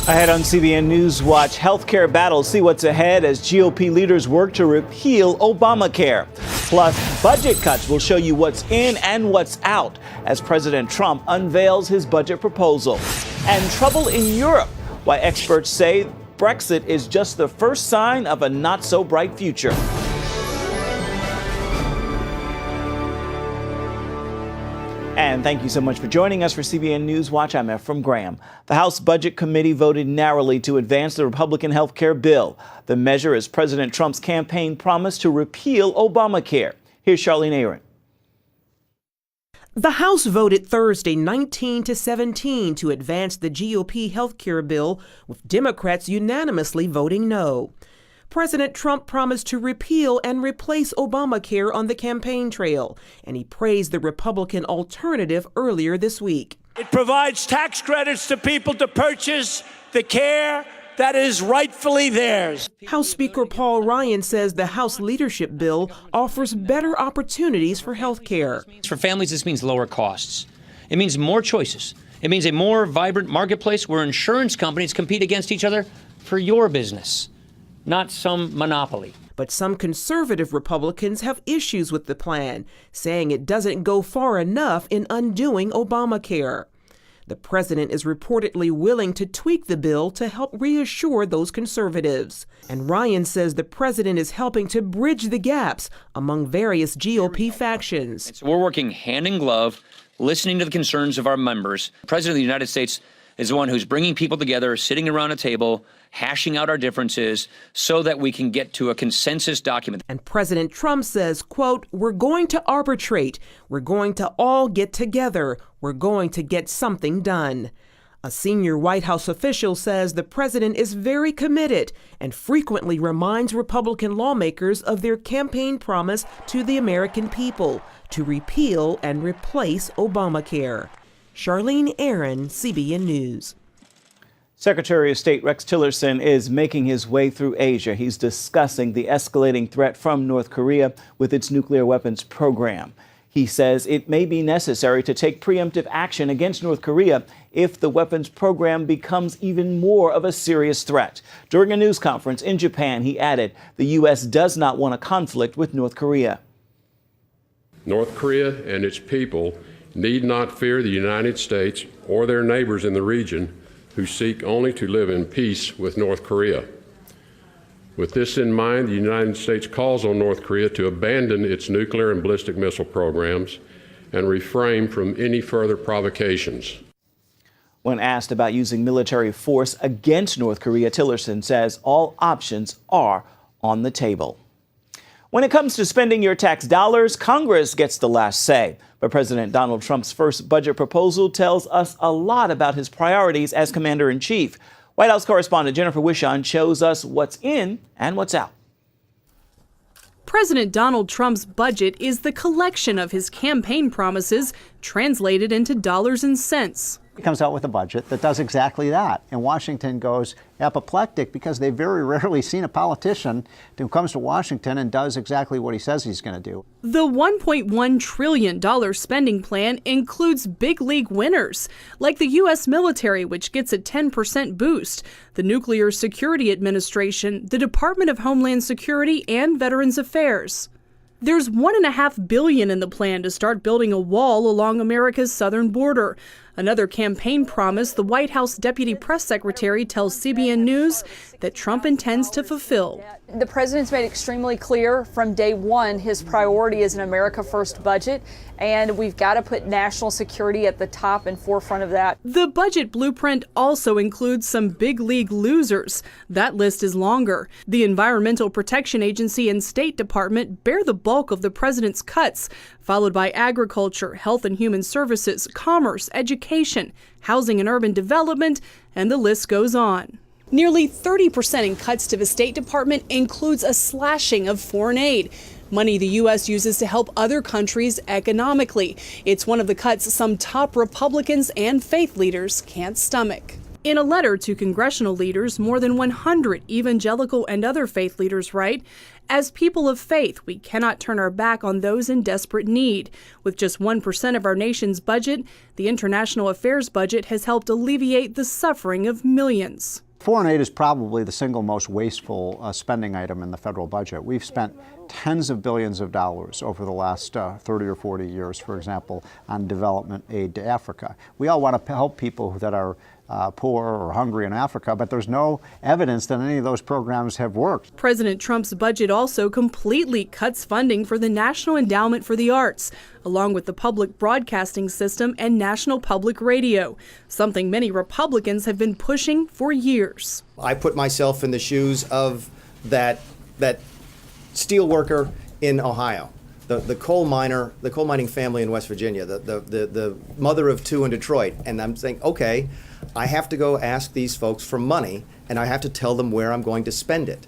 Ahead on CBN NewsWatch, healthcare battles. See what's ahead as GOP leaders work to repeal Obamacare. Plus, budget cuts will show you what's in and what's out as President Trump unveils his budget proposal. And trouble in Europe, why experts say Brexit is just the first sign of a not-so-bright future. And thank you so much for joining us for CBN NewsWatch. I'm Ephraim Graham. The House Budget Committee voted narrowly to advance the Republican health care bill. The measure is President Trump's campaign promise to repeal Obamacare. Here's Charlene Aaron. The House voted Thursday 19-17 to advance the GOP health care bill, with Democrats unanimously voting no. President Trump promised to repeal and replace Obamacare on the campaign trail, and he praised the Republican alternative earlier this week. It provides tax credits to people to purchase the care that is rightfully theirs. House Speaker Paul Ryan says the House leadership bill offers better opportunities for health care. For families, this means lower costs. It means more choices. It means a more vibrant marketplace where insurance companies compete against each other for your business, not some monopoly. But some conservative Republicans have issues with the plan, saying it doesn't go far enough in undoing Obamacare. The president is reportedly willing to tweak the bill to help reassure those conservatives. And Ryan says the president is helping to bridge the gaps among various GOP factions. So we're working hand in glove, listening to the concerns of our members. The president of the United States is the one who's bringing people together, sitting around a table, hashing out our differences so that we can get to a consensus document. And President Trump says, quote, "We're going to arbitrate. We're going to all get together. We're going to get something done." A senior White House official says the president is very committed and frequently reminds Republican lawmakers of their campaign promise to the American people to repeal and replace Obamacare. Charlene Aaron, CBN News. Secretary of State Rex Tillerson is making his way through Asia. He's discussing the escalating threat from North Korea with its nuclear weapons program. He says it may be necessary to take preemptive action against North Korea if the weapons program becomes even more of a serious threat. During a news conference in Japan, he added the U.S. does not want a conflict with North Korea. North Korea and its people need not fear the United States or their neighbors in the region who seek only to live in peace with North Korea. With this in mind, the United States calls on North Korea to abandon its nuclear and ballistic missile programs and refrain from any further provocations. When asked about using military force against North Korea, Tillerson says all options are on the table. When it comes to spending your tax dollars, Congress gets the last say. But President Donald Trump's first budget proposal tells us a lot about his priorities as commander-in-chief. White House correspondent Jennifer Wishon shows us what's in and what's out. President Donald Trump's budget is the collection of his campaign promises translated into dollars and cents. He comes out with a budget that does exactly that. And Washington goes apoplectic because they've very rarely seen a politician who comes to Washington and does exactly what he says he's going to do. The $1.1 trillion spending plan includes big league winners, like the U.S. military, which gets a 10% boost, the Nuclear Security Administration, the Department of Homeland Security, and Veterans Affairs. There's $1.5 billion in the plan to start building a wall along America's southern border. Another campaign promise the White House Deputy Press Secretary tells CBN News that Trump intends to fulfill. The president's made extremely clear from day one his priority is an America First budget, and we've got to put national security at the top and forefront of that. The budget blueprint also includes some big league losers. That list is longer. The Environmental Protection Agency and State Department bear the bulk of the president's cuts, followed by agriculture, health and human services, commerce, education, housing and urban development, and the list goes on. Nearly 30% in cuts to the State Department includes a slashing of foreign aid, money the U.S. uses to help other countries economically. It's one of the cuts some top Republicans and faith leaders can't stomach. In a letter to congressional leaders, more than 100 evangelical and other faith leaders write, "As people of faith, we cannot turn our back on those in desperate need. With just 1% of our nation's budget, the international affairs budget has helped alleviate the suffering of millions." Foreign aid is probably the single most wasteful spending item in the federal budget. We've spent tens of billions of dollars over the last 30 or 40 years, for example, on development aid to Africa. We all want to help people that are poor or hungry in Africa, but there's no evidence that any of those programs have worked. President Trump's budget also completely cuts funding for the National Endowment for the Arts, along with the public broadcasting system and National Public Radio, something many Republicans have been pushing for years. I put myself in the shoes of that steel worker in Ohio, the coal mining family in West Virginia, the mother of two in Detroit, and I'm saying, okay, I have to go ask these folks for money, and I have to tell them where I'm going to spend it.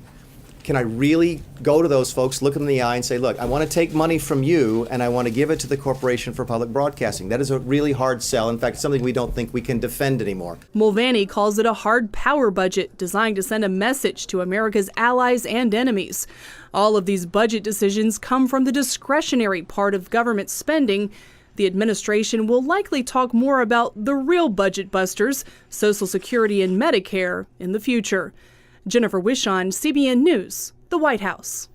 Can I really go to those folks, look them in the eye, and say, look, I want to take money from you, and I want to give it to the Corporation for Public Broadcasting? That is a really hard sell. In fact, something we don't think we can defend anymore. Mulvaney calls it a hard power budget designed to send a message to America's allies and enemies. All of these budget decisions come from the discretionary part of government spending. The administration will likely talk more about the real budget busters, Social Security and Medicare, in the future. Jennifer Wishon, CBN News, the White House.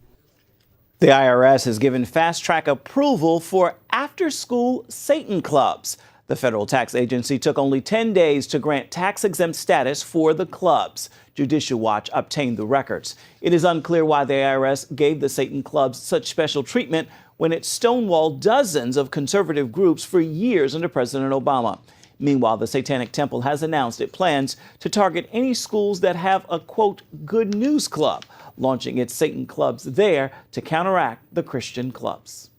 The IRS has given fast-track approval for after-school Satan clubs. The federal tax agency took only 10 days to grant tax-exempt status for the clubs. Judicial Watch obtained the records. It is unclear why the IRS gave the Satan clubs such special treatment when it stonewalled dozens of conservative groups for years under President Obama. Meanwhile, the Satanic Temple has announced it plans to target any schools that have a, quote, good news club, launching its Satan clubs there to counteract the Christian clubs.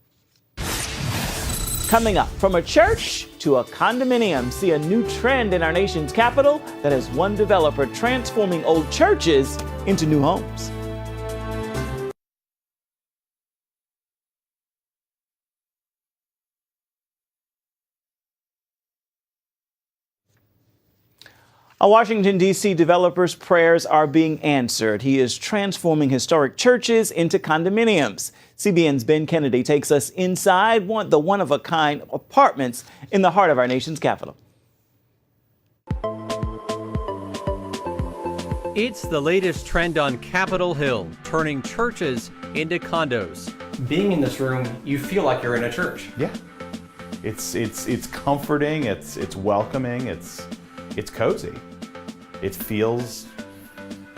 Coming up, from a church to a condominium, see a new trend in our nation's capital that has one developer transforming old churches into new homes. A Washington, D.C. developer's prayers are being answered. He is transforming historic churches into condominiums. CBN's Ben Kennedy takes us inside the one-of-a-kind apartments in the heart of our nation's capital. It's the latest trend on Capitol Hill, turning churches into condos. Being in this room, you feel like you're in a church. Yeah, it's comforting, it's welcoming, it's cozy. It feels,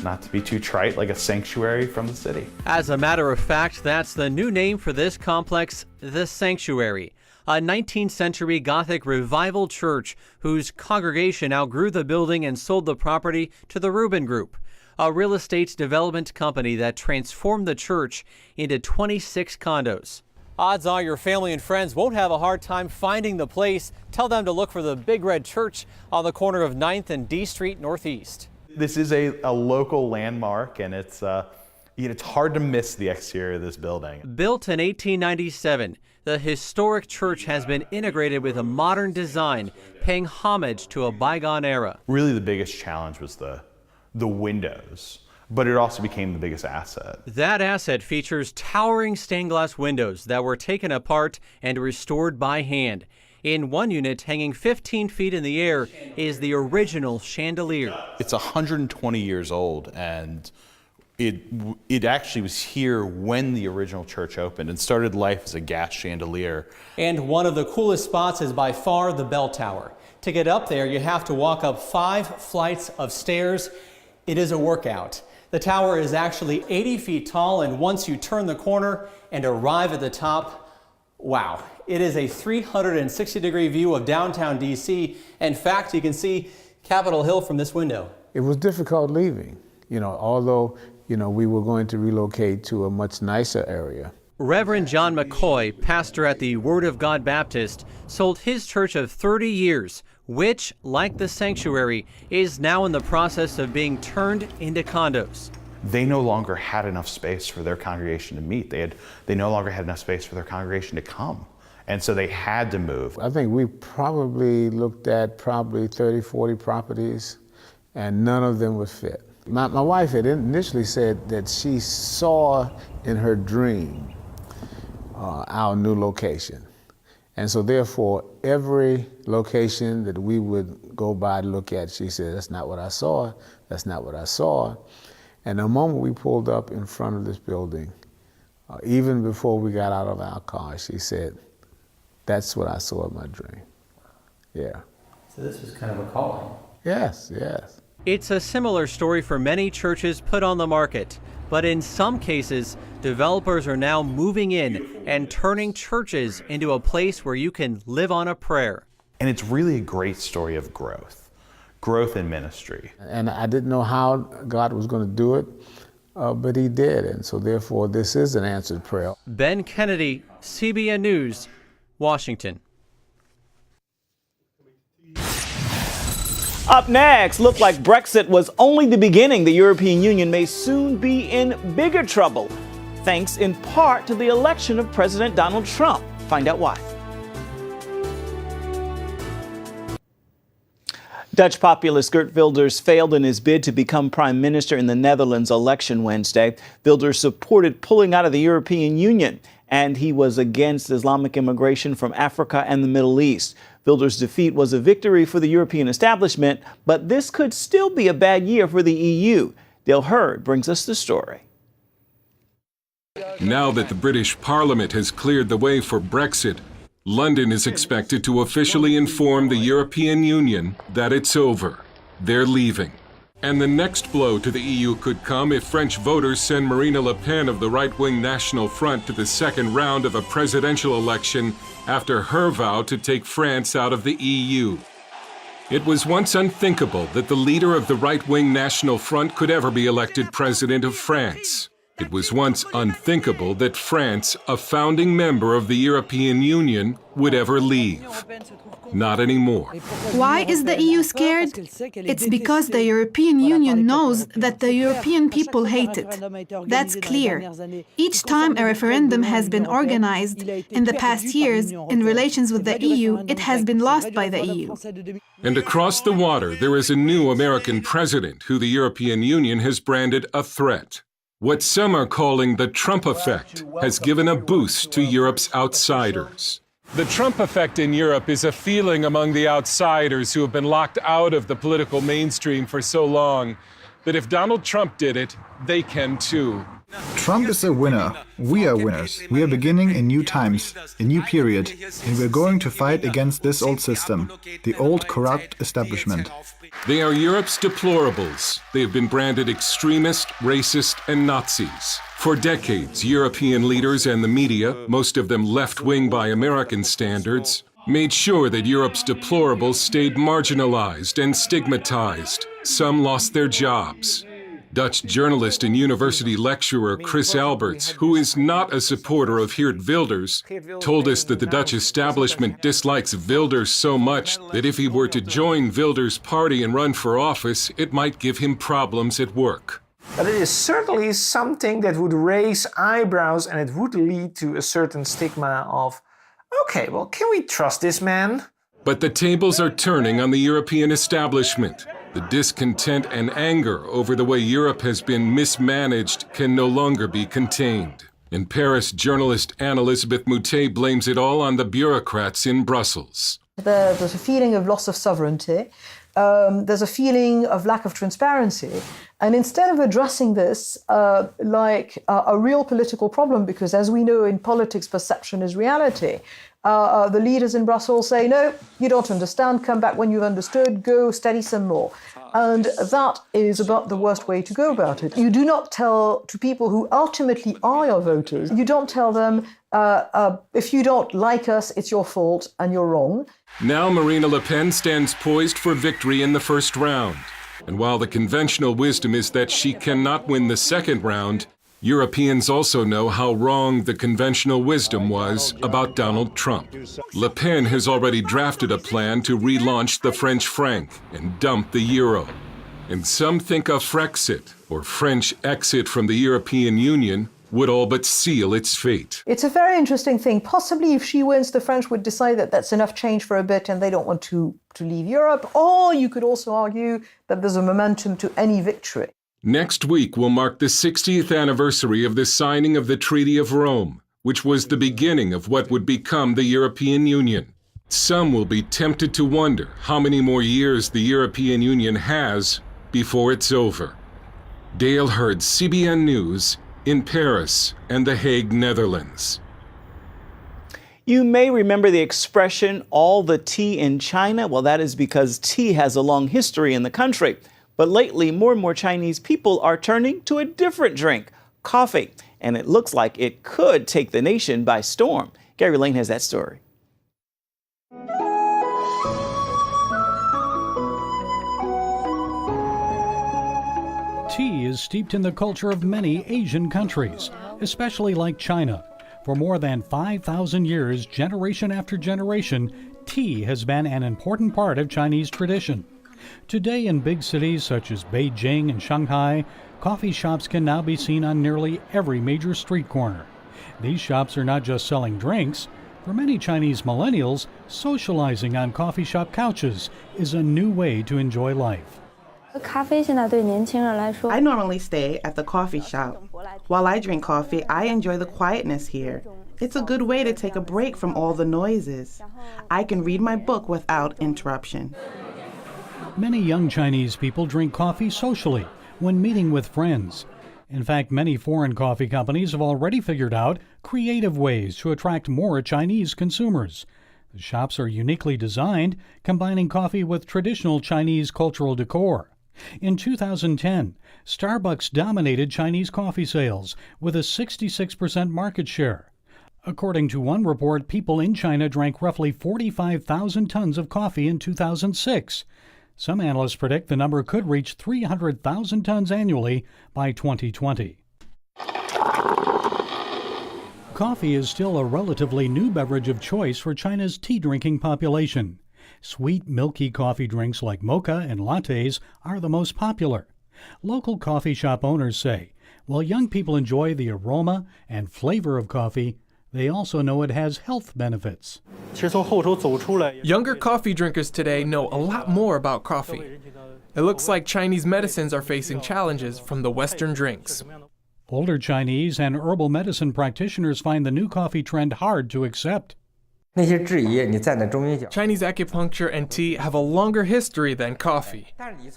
not to be too trite, like a sanctuary from the city. As a matter of fact, that's the new name for this complex, The Sanctuary, a 19th century Gothic revival church whose congregation outgrew the building and sold the property to the Rubin Group, a real estate development company that transformed the church into 26 condos. Odds are your family and friends won't have a hard time finding the place. Tell them to look for the Big Red Church on the corner of 9th and D Street Northeast. This is a local landmark, and it's hard to miss the exterior of this building. Built in 1897, the historic church has been integrated with a modern design, paying homage to a bygone era. Really, the biggest challenge was the windows, but it also became the biggest asset. That asset features towering stained glass windows that were taken apart and restored by hand. In one unit, hanging 15 feet in the air, is the original chandelier. It's 120 years old, and it actually was here when the original church opened and started life as a gas chandelier. And one of the coolest spots is by far the bell tower. To get up there, you have to walk up 5 flights of stairs. It is a workout. The tower is actually 80 feet tall, and once you turn the corner and arrive at the top, wow, it is a 360-degree view of downtown D.C. In fact, you can see Capitol Hill from this window. It was difficult leaving, although, we were going to relocate to a much nicer area. Reverend John McCoy, pastor at the Word of God Baptist, sold his church of 30 years, which, like the sanctuary, is now in the process of being turned into condos. They no longer had enough space for their congregation to meet. They no longer had enough space for their congregation to come. And so they had to move. I think we probably looked at 30, 40 properties, and none of them would fit. My wife had initially said that she saw in her dream our new location. And so therefore, every location that we would go by to look at, she said, that's not what I saw, that's not what I saw. And the moment we pulled up in front of this building, even before we got out of our car, she said, that's what I saw in my dream. Yeah. So this was kind of a calling. Yes, yes. It's a similar story for many churches put on the market. But in some cases, developers are now moving in and turning churches into a place where you can live on a prayer. And it's really a great story of growth in ministry. And I didn't know how God was going to do it, but he did. And so therefore, this is an answered prayer. Ben Kennedy, CBN News, Washington. Up next, looked like Brexit was only the beginning. The European Union may soon be in bigger trouble, thanks in part to the election of President Donald Trump. Find out why. Dutch populist Geert Wilders failed in his bid to become prime minister in the Netherlands election Wednesday. Wilders supported pulling out of the European Union, and he was against Islamic immigration from Africa and the Middle East. Wilders' defeat was a victory for the European establishment, but this could still be a bad year for the EU. Dale Hurd brings us the story. Now that the British Parliament has cleared the way for Brexit, London is expected to officially inform the European Union that it's over. They're leaving. And the next blow to the EU could come if French voters send Marine Le Pen of the right-wing National Front to the second round of a presidential election after her vow to take France out of the EU. It was once unthinkable that the leader of the right-wing National Front could ever be elected president of France. It was once unthinkable that France, a founding member of the European Union, would ever leave. Not anymore. Why is the EU scared? It's because the European Union knows that the European people hate it. That's clear. Each time a referendum has been organized in the past years in relations with the EU, it has been lost by the EU. And across the water, there is a new American president who the European Union has branded a threat. What some are calling the Trump effect has given a boost to Europe's outsiders. The Trump effect in Europe is a feeling among the outsiders who have been locked out of the political mainstream for so long that if Donald Trump did it, they can too. Trump is a winner. We are winners. We are beginning in new times, a new period, and we're going to fight against this old system, the old corrupt establishment. They are Europe's deplorables. They have been branded extremist, racist, and Nazis. For decades, European leaders and the media, most of them left-wing by American standards, made sure that Europe's deplorables stayed marginalized and stigmatized. Some lost their jobs. Dutch journalist and university lecturer Chris Alberts, who is not a supporter of Geert Wilders, told us that the Dutch establishment dislikes Wilders so much that if he were to join Wilders' party and run for office, it might give him problems at work. But it is certainly something that would raise eyebrows, and it would lead to a certain stigma of, okay, well, can we trust this man? But the tables are turning on the European establishment. The discontent and anger over the way Europe has been mismanaged can no longer be contained. In Paris, journalist Anne-Elisabeth Moutet blames it all on the bureaucrats in Brussels. There's a feeling of loss of sovereignty. There's a feeling of lack of transparency. And instead of addressing this like a real political problem, because as we know in politics, perception is reality, the leaders in Brussels say, no, you don't understand, come back when you've understood, go study some more. And that is about the worst way to go about it. You do not tell to people who ultimately are your voters, you don't tell them, if you don't like us, it's your fault and you're wrong. Now Marine Le Pen stands poised for victory in the first round. And while the conventional wisdom is that she cannot win the second round, Europeans also know how wrong the conventional wisdom was about Donald Trump. Le Pen has already drafted a plan to relaunch the French franc and dump the euro. And some think a Frexit, or French exit from the European Union, would all but seal its fate. It's a very interesting thing. Possibly if she wins, the French would decide that that's enough change for a bit and they don't want to leave Europe. Or you could also argue that there's a momentum to any victory. Next week will mark the 60th anniversary of the signing of the Treaty of Rome, which was the beginning of what would become the European Union. Some will be tempted to wonder how many more years the European Union has before it's over. Dale Hurd, CBN News, in Paris and The Hague, Netherlands. You may remember the expression, all the tea in China. Well, that is because tea has a long history in the country. But lately, more and more Chinese people are turning to a different drink, coffee. And it looks like it could take the nation by storm. Gary Lane has that story. Tea is steeped in the culture of many Asian countries, especially like China. For more than 5,000 years, generation after generation, tea has been an important part of Chinese tradition. Today in big cities such as Beijing and Shanghai, coffee shops can now be seen on nearly every major street corner. These shops are not just selling drinks. For many Chinese millennials, socializing on coffee shop couches is a new way to enjoy life. I normally stay at the coffee shop. While I drink coffee, I enjoy the quietness here. It's a good way to take a break from all the noises. I can read my book without interruption. Many young Chinese people drink coffee socially when meeting with friends. In fact, many foreign coffee companies have already figured out creative ways to attract more Chinese consumers. The shops are uniquely designed, combining coffee with traditional Chinese cultural decor. In 2010, Starbucks dominated Chinese coffee sales with a 66% market share. According to one report, people in China drank roughly 45,000 tons of coffee in 2006. Some analysts predict the number could reach 300,000 tons annually by 2020. Coffee is still a relatively new beverage of choice for China's tea-drinking population. Sweet, milky coffee drinks like mocha and lattes are the most popular. Local coffee shop owners say, while young people enjoy the aroma and flavor of coffee, they also know it has health benefits. Younger coffee drinkers today know a lot more about coffee. It looks like Chinese medicines are facing challenges from the Western drinks. Older Chinese and herbal medicine practitioners find the new coffee trend hard to accept. Chinese acupuncture and tea have a longer history than coffee.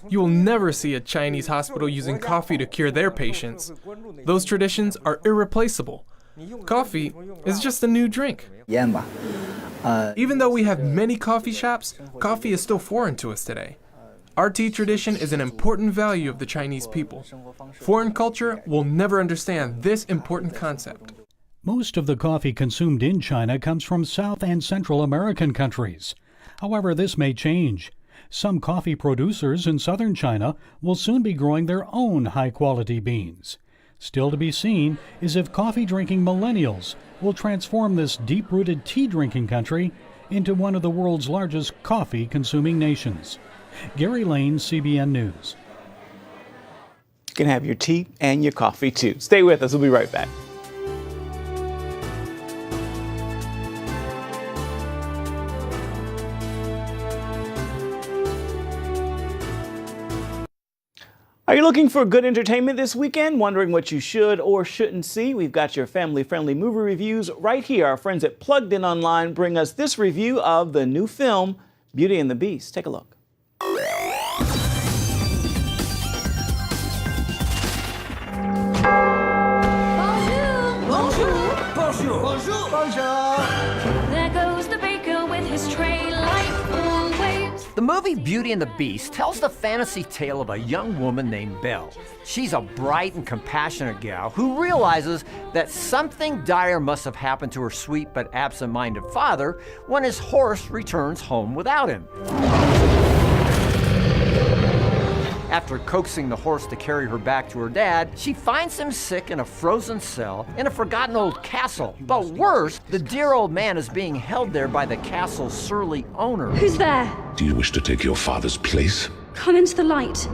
You will never see a Chinese hospital using coffee to cure their patients. Those traditions are irreplaceable. Coffee is just a new drink. Even though we have many coffee shops, coffee is still foreign to us today. Our tea tradition is an important value of the Chinese people. Foreign culture will never understand this important concept. Most of the coffee consumed in China comes from South and Central American countries. However, this may change. Some coffee producers in southern China will soon be growing their own high-quality beans. Still to be seen is if coffee-drinking millennials will transform this deep-rooted tea-drinking country into one of the world's largest coffee-consuming nations. Gary Lane, CBN News. You can have your tea and your coffee, too. Stay with us. We'll be right back. Are you looking for good entertainment this weekend? Wondering what you should or shouldn't see? We've got your family-friendly movie reviews right here. Our friends at Plugged In Online bring us this review of the new film, Beauty and the Beast. Take a look. Bonjour. Bonjour. Bonjour. There goes the baker with his tray like moon waves. The movie Beauty and the Beast tells the fantasy tale of a young woman named Belle. She's a bright and compassionate gal who realizes that something dire must have happened to her sweet but absent-minded father when his horse returns home without him. After coaxing the horse to carry her back to her dad, she finds him sick in a frozen cell in a forgotten old castle. But worse, the dear old man is being held there by the castle's surly owner. Who's there? Do you wish to take your father's place? Come into the light.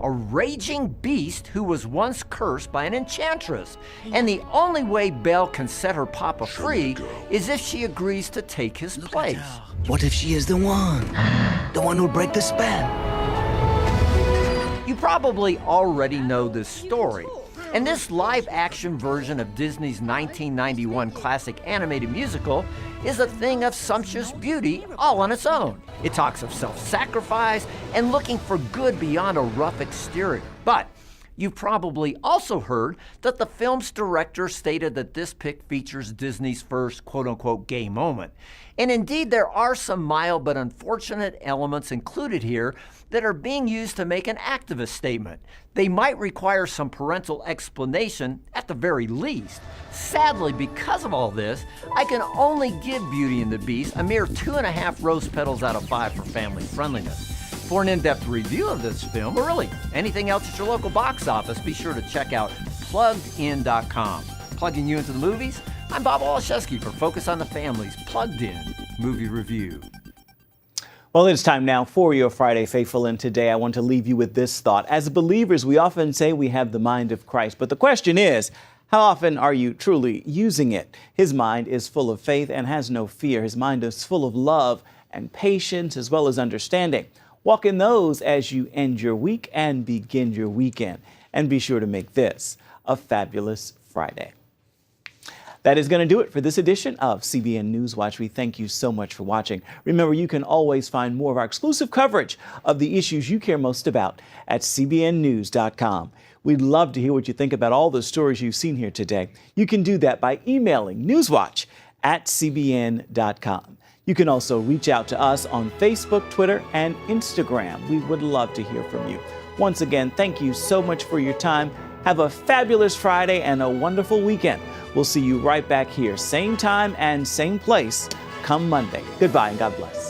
a raging beast who was once cursed by an enchantress. And the only way Belle can set her papa free is if she agrees to take his place. What if she is the one who'll break the spell? You probably already know this story. And this live-action version of Disney's 1991 classic animated musical is a thing of sumptuous beauty all on its own. It talks of self-sacrifice and looking for good beyond a rough exterior. But you've probably also heard that the film's director stated that this pick features Disney's first quote-unquote gay moment. And indeed, there are some mild but unfortunate elements included here that are being used to make an activist statement. They might require some parental explanation at the very least. Sadly, because of all this, I can only give Beauty and the Beast a mere 2.5 rose petals out of 5 for family friendliness. For an in-depth review of this film, or really anything else at your local box office, be sure to check out PluggedIn.com. Plugging you into the movies, I'm Bob Olszewski for Focus on the Family's Plugged In Movie Review. Well, it's time now for your Friday Faithful, and today I want to leave you with this thought. As believers, we often say we have the mind of Christ, but the question is, how often are you truly using it? His mind is full of faith and has no fear. His mind is full of love and patience as well as understanding. Walk in those as you end your week and begin your weekend. And be sure to make this a fabulous Friday. That is going to do it for this edition of CBN NewsWatch. We thank you so much for watching. Remember, you can always find more of our exclusive coverage of the issues you care most about at cbnnews.com. We'd love to hear what you think about all the stories you've seen here today. You can do that by emailing newswatch@cbn.com. You can also reach out to us on Facebook, Twitter, and Instagram. We would love to hear from you. Once again, thank you so much for your time. Have a fabulous Friday and a wonderful weekend. We'll see you right back here, same time and same place, come Monday. Goodbye and God bless.